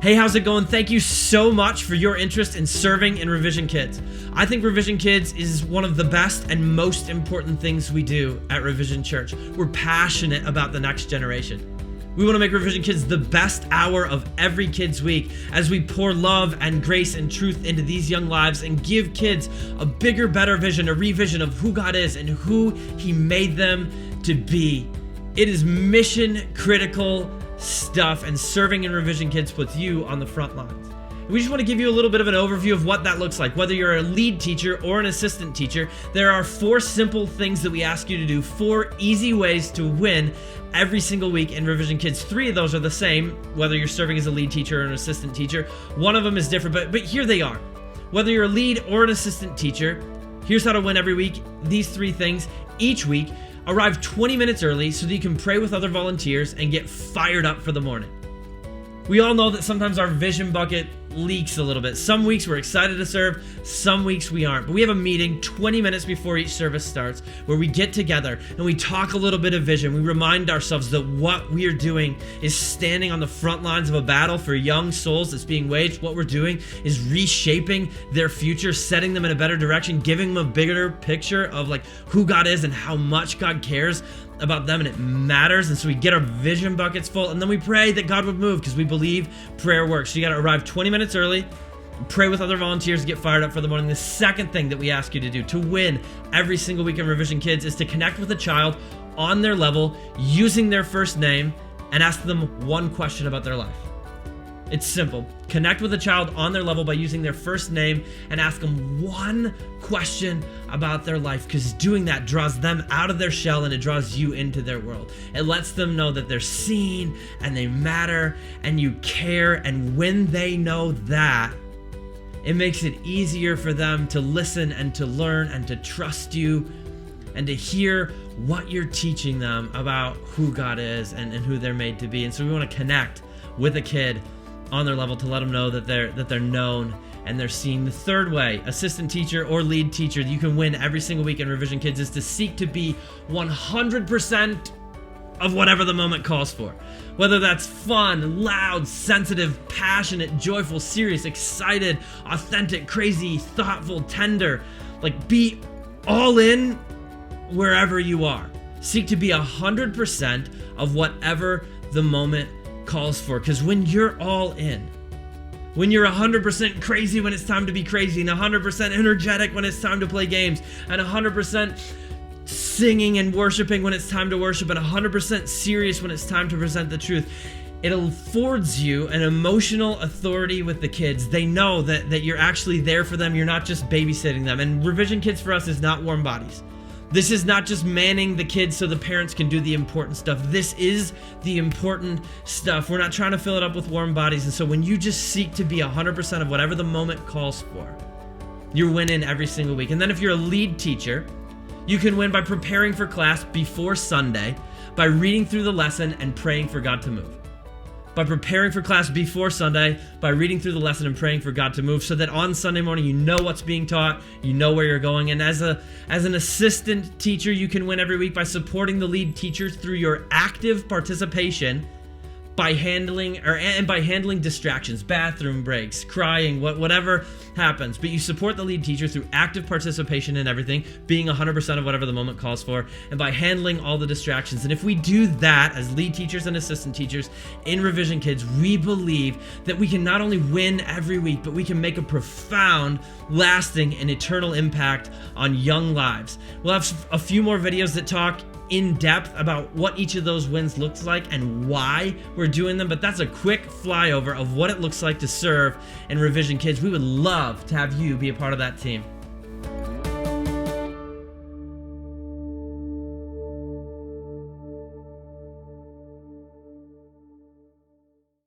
Hey, how's it going? Thank you so much for your interest in serving in Revision Kids. I think Revision Kids is one of the best and most important things we do at Revision Church. We're passionate about the next generation. We want to make Revision Kids the best hour of every kid's week as we pour love and grace and truth into these young lives and give kids a bigger, better vision, a revision of who God is and who He made them to be. It is mission critical stuff, and serving in Revision Kids puts you on the front lines. We just want to give you a little bit of an overview of what that looks like. Whether you're a lead teacher or an assistant teacher, there are 4 simple things that we ask you to do, 4 easy ways to win every single week in Revision Kids. 3 of those are the same, whether you're serving as a lead teacher or an assistant teacher. One of them is different, but here they are. Whether you're a lead or an assistant teacher, here's how to win every week. These 3 things each week. Arrive 20 minutes early so that you can pray with other volunteers and get fired up for the morning. We all know that sometimes our vision bucket leaks a little bit. Some weeks we're excited to serve, some weeks we aren't. But we have a meeting 20 minutes before each service starts where we get together and we talk a little bit of vision. We remind ourselves that what we are doing is standing on the front lines of a battle for young souls that's being waged. What we're doing is reshaping their future, setting them in a better direction, giving them a bigger picture of like who God is and how much God cares about them, and it matters. And so we get our vision buckets full, and then we pray that God would move because we believe prayer works. So you got to arrive 20 minutes early, pray with other volunteers to get fired up for the morning. The second thing that we ask you to do to win every single week in Revision Kids is to connect with a child on their level using their first name and ask them one question about their life. It's simple. Connect with a child on their level by using their first name and ask them one question about their life, because doing that draws them out of their shell and it draws you into their world. It lets them know that they're seen and they matter and you care, and when they know that, it makes it easier for them to listen and to learn and to trust you and to hear what you're teaching them about who God is and who they're made to be. And so we want to connect with a kid on their level to let them know that they're known and they're seen. The third way, assistant teacher or lead teacher, you can win every single week in Revision Kids, is to seek to be 100% of whatever the moment calls for. Whether that's fun, loud, sensitive, passionate, joyful, serious, excited, authentic, crazy, thoughtful, tender. Like, be all in wherever you are. Seek to be 100% of whatever the moment calls for, because when you're all in, when you're 100% crazy when it's time to be crazy, and 100% energetic when it's time to play games, and 100% singing and worshiping when it's time to worship, and 100% serious when it's time to present the truth, it affords you an emotional authority with the kids. They know that you're actually there for them. You're not just babysitting them. And Revision Kids for us is not warm bodies. This is not just manning the kids so the parents can do the important stuff. This is the important stuff. We're not trying to fill it up with warm bodies. And so when you just seek to be 100% of whatever the moment calls for, you're winning every single week. And then if you're a lead teacher, you can win by preparing for class before Sunday, by reading through the lesson and praying for God to move. By preparing for class before Sunday, by reading through the lesson and praying for God to move, so that on Sunday morning you know what's being taught, you know where you're going. And as an assistant teacher, you can win every week by supporting the lead teachers through your active participation by handling distractions, bathroom breaks, crying, whatever happens. But you support the lead teacher through active participation in everything, being 100% of whatever the moment calls for, and by handling all the distractions. And if we do that as lead teachers and assistant teachers in Revision Kids, we believe that we can not only win every week, but we can make a profound, lasting, and eternal impact on young lives. We'll have a few more videos that talk in depth about what each of those wins looks like and why we're doing them, but that's a quick flyover of what it looks like to serve in Revision Kids. We would love to have you be a part of that team.